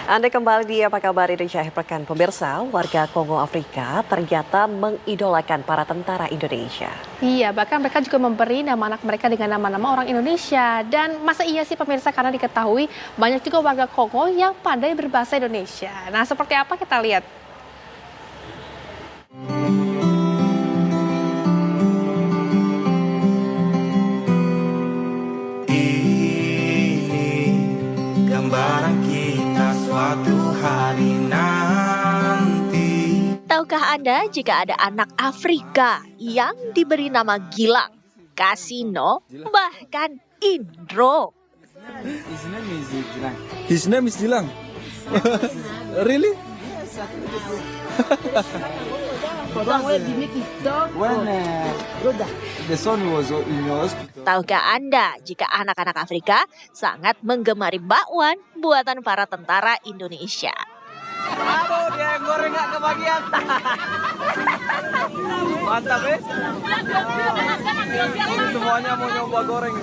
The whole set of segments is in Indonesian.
Anda kembali di Apa Kabar Indonesia Akhir Pekan. Pemirsa, warga Kongo Afrika ternyata mengidolakan para tentara Indonesia. Iya, bahkan mereka juga memberi nama anak mereka dengan nama-nama orang Indonesia. Dan masa iya sih pemirsa, karena diketahui banyak juga warga Kongo yang pandai berbahasa Indonesia. Nah, seperti apa kita lihat. Gambaran kita suatu hari nanti. Tahukah Anda jika ada anak Afrika yang diberi nama Gilang, Kasino, bahkan Indro? His name is Gilang. Really? When the son was in your hospital. Tahukah Anda jika anak-anak Afrika sangat menggemari bakwan buatan para tentara Indonesia? Aduh, dia yang goreng nggak kebagian. Mantap, semuanya mau nyoba goreng.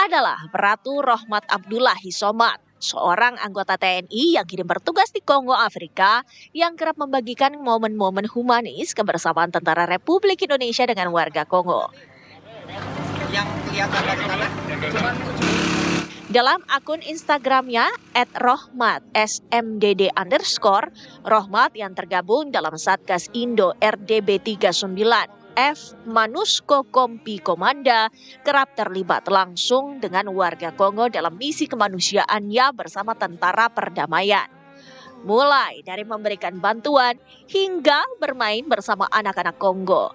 Adalah Ratu Rohmat Abdullah Hisomat, seorang anggota TNI yang kini bertugas di Kongo Afrika yang kerap membagikan momen-momen humanis kebersamaan tentara Republik Indonesia dengan warga Kongo. Yang kelihatan dari tanah. Dalam akun Instagramnya @rohmat_smdd_, Rohmat yang tergabung dalam Satgas Indo RDB 39 F Manusko Kompi Komanda kerap terlibat langsung dengan warga Kongo dalam misi kemanusiaannya bersama tentara perdamaian. Mulai dari memberikan bantuan hingga bermain bersama anak-anak Kongo.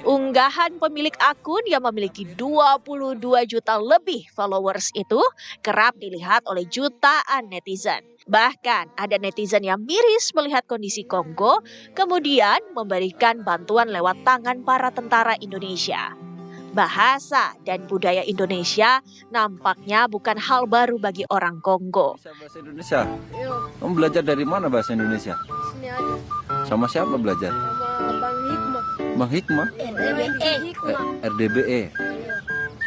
Unggahan pemilik akun yang memiliki 22 juta lebih followers itu kerap dilihat oleh jutaan netizen. Bahkan ada netizen yang miris melihat kondisi Kongo, kemudian memberikan bantuan lewat tangan para tentara Indonesia. Bahasa dan budaya Indonesia nampaknya bukan hal baru bagi orang Kongo. Bahasa Indonesia? Kamu belajar dari mana bahasa Indonesia? Sini aja. Sama siapa belajar? Sama Bang Hikmah. Bang Hikmah? RDBE.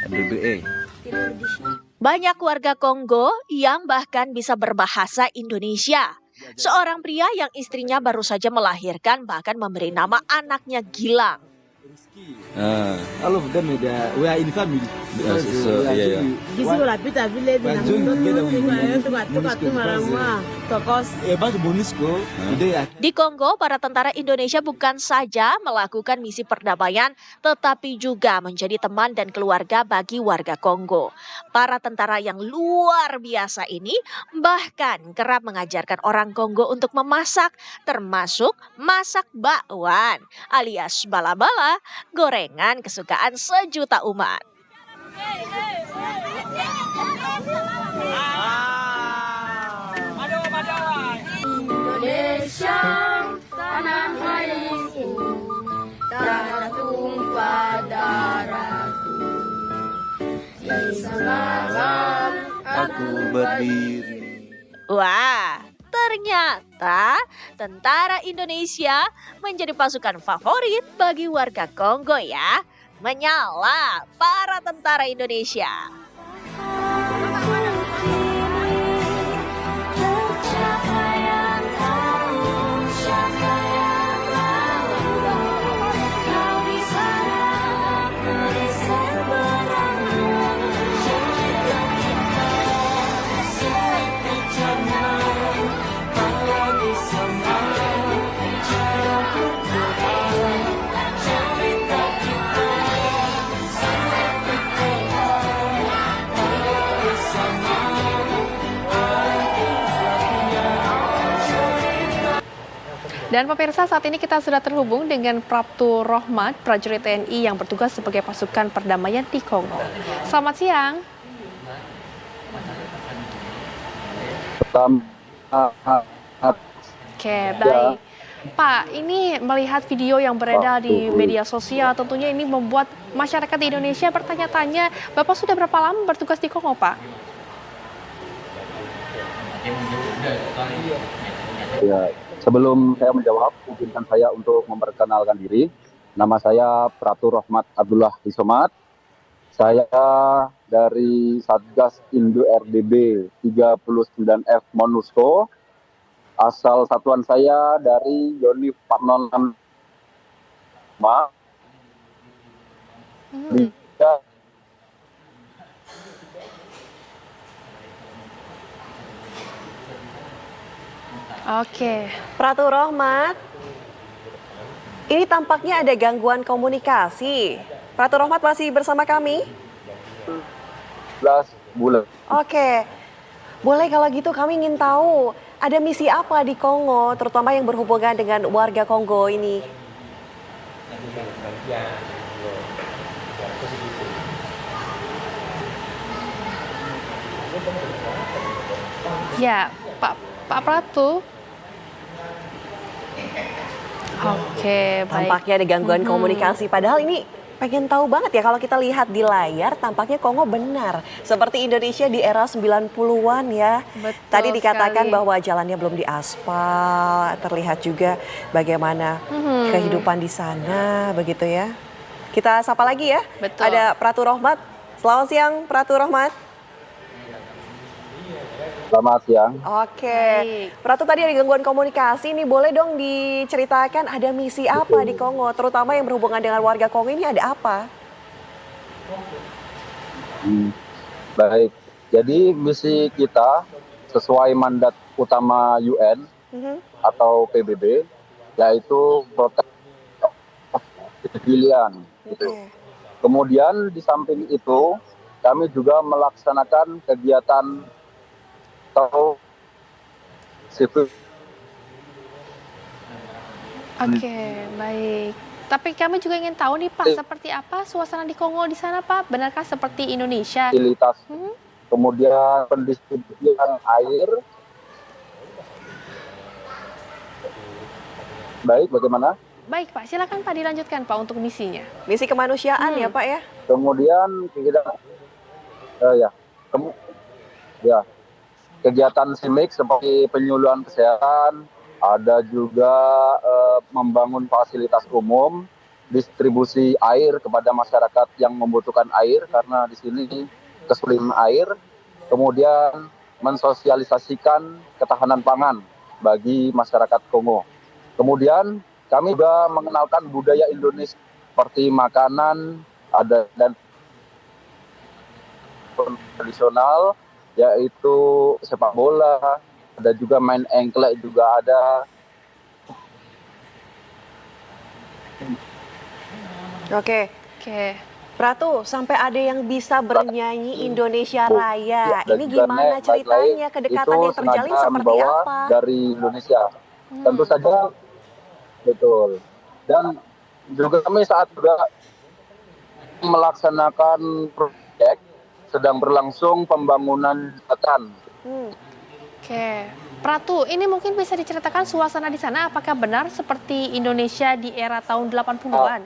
RDBE. Tidur di sini. Banyak warga Kongo yang bahkan bisa berbahasa Indonesia. Seorang pria yang istrinya baru saja melahirkan bahkan memberi nama anaknya Gilang. All of them, we are in family. Yes, so, yeah. Di Kongo, para tentara Indonesia bukan saja melakukan misi perdamaian, tetapi juga menjadi teman dan keluarga bagi warga Kongo. Para tentara yang luar biasa ini bahkan kerap mengajarkan orang Kongo untuk memasak, termasuk masak bakwan alias bala-bala, gorengan kesukaan sejuta umat. Indonesia, tanah airku, tanah tumpah darahku. Di sanalah Aku berdiri. Wah, ternyata tentara Indonesia menjadi pasukan favorit bagi warga Kongo ya. Menyala para tentara Indonesia. Dan pemirsa, saat ini kita sudah terhubung dengan Praptu Rohmat, prajurit TNI yang bertugas sebagai pasukan perdamaian di Kongo. Selamat siang. Oke, baik. Pak, ini melihat video yang beredar di media sosial, tentunya ini membuat masyarakat di Indonesia bertanya-tanya, Bapak sudah berapa lama bertugas di Kongo, Pak? Ya, sebelum saya menjawab, izinkan saya untuk memperkenalkan diri. Nama saya Pratu Rohmat Abdullah Hisomat. Saya dari Satgas Indo RDB 39F Monusco. Asal satuan saya dari Yonif Parnonan. Oke. Pratu Rohmat, ini tampaknya ada gangguan komunikasi. Pratu Rohmat masih bersama kami? 11 bulan. Oke, boleh kalau gitu kami ingin tahu ada misi apa di Kongo, terutama yang berhubungan dengan warga Kongo ini. Ya, Pak Pratu. Oke, baik. Tampaknya ada gangguan komunikasi, padahal ini pengen tahu banget ya kalau kita lihat di layar tampaknya Kongo benar seperti Indonesia di era 90-an ya. Betul Tadi dikatakan sekali. bahwa jalannya belum diaspal, terlihat juga bagaimana kehidupan di sana begitu ya. Kita sapa lagi ya. Betul. Ada Pratu Rohmat. Selamat siang Pratu Rohmat. Selamat siang. Oke, Baik. Pratu tadi ada gangguan komunikasi nih, boleh dong diceritakan ada misi apa di Kongo, terutama yang berhubungan dengan warga Kongo ini ada apa? Baik, jadi misi kita sesuai mandat utama UN atau PBB, yaitu protect civilian. Gitu. Oke. Kemudian di samping itu, kami juga melaksanakan kegiatan atau sipil. Oke, baik. Tapi kami juga ingin tahu nih Pak, seperti apa suasana di Kongo di sana Pak? Benarkah seperti Indonesia? Fasilitas, kemudian pendistribusian air. Baik, bagaimana? Baik Pak, silakan Pak dilanjutkan Pak untuk misinya. Misi kemanusiaan ya Pak ya? Kemudian kita, kegiatan SIMIK seperti penyuluhan kesehatan, ada juga membangun fasilitas umum, distribusi air kepada masyarakat yang membutuhkan air karena di sini kesulitan air, kemudian mensosialisasikan ketahanan pangan bagi masyarakat Kongo. Kemudian kami juga mengenalkan budaya Indonesia seperti makanan, ada dan tradisional, yaitu sepak bola, ada juga main engklek juga ada. Oke, Oke. Pratu sampai ada yang bisa bernyanyi Indonesia Raya. Dan Ini juga gimana baik-baik ceritanya, kedekatan itu yang terjalin sengaja seperti membawa apa? dari Indonesia. Tentu saja, betul. Dan juga kami saat juga melaksanakan proyek, sedang berlangsung pembangunan jembatan. Oke. Pratu, ini mungkin bisa diceritakan suasana di sana apakah benar seperti Indonesia di era tahun 80-an?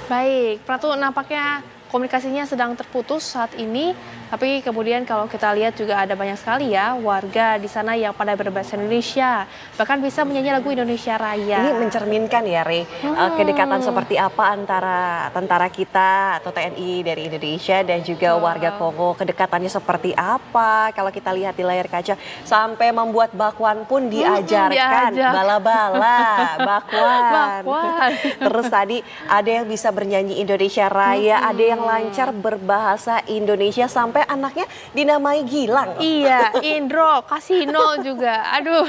Baik, Pratu nampaknya komunikasinya sedang terputus saat ini, tapi kemudian kalau kita lihat juga ada banyak sekali ya warga di sana yang pada berbahasa Indonesia, bahkan bisa menyanyi lagu Indonesia Raya. Ini mencerminkan ya, Re, kedekatan seperti apa antara tentara kita atau TNI dari Indonesia dan juga warga Kongo. Kedekatannya seperti apa? Kalau kita lihat di layar kaca, sampai membuat bakwan pun diajarkan. diajak. Bala-bala, bakwan. Bakwan. Terus tadi ada yang bisa bernyanyi Indonesia Raya, ada yang lancar berbahasa Indonesia sampai anaknya dinamai Gilang. Iya, Indro, Kasino juga. Aduh,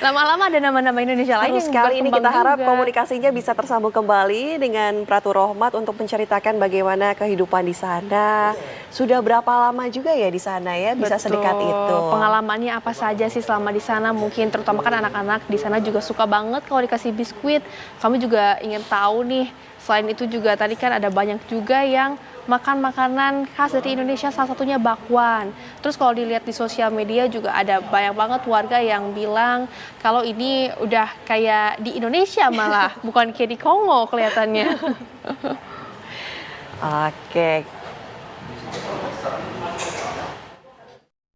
lama-lama ada nama-nama Indonesia lain Seru yang sekali ini, kita berkembang harap juga. komunikasinya bisa tersambung kembali dengan Pratu Rohmat untuk menceritakan bagaimana kehidupan di sana. Sudah berapa lama juga ya di sana ya, bisa Betul. sedekat itu. Pengalamannya apa saja sih selama di sana? Mungkin terutama kan anak-anak di sana juga suka banget kalau dikasih biskuit. Kami juga ingin tahu nih. Selain itu juga tadi kan ada banyak juga yang makan makanan khas dari Indonesia, salah satunya bakwan. Terus kalau dilihat di sosial media juga ada banyak banget warga yang bilang kalau ini udah kayak di Indonesia malah, bukan kayak di Kongo kelihatannya. Oke.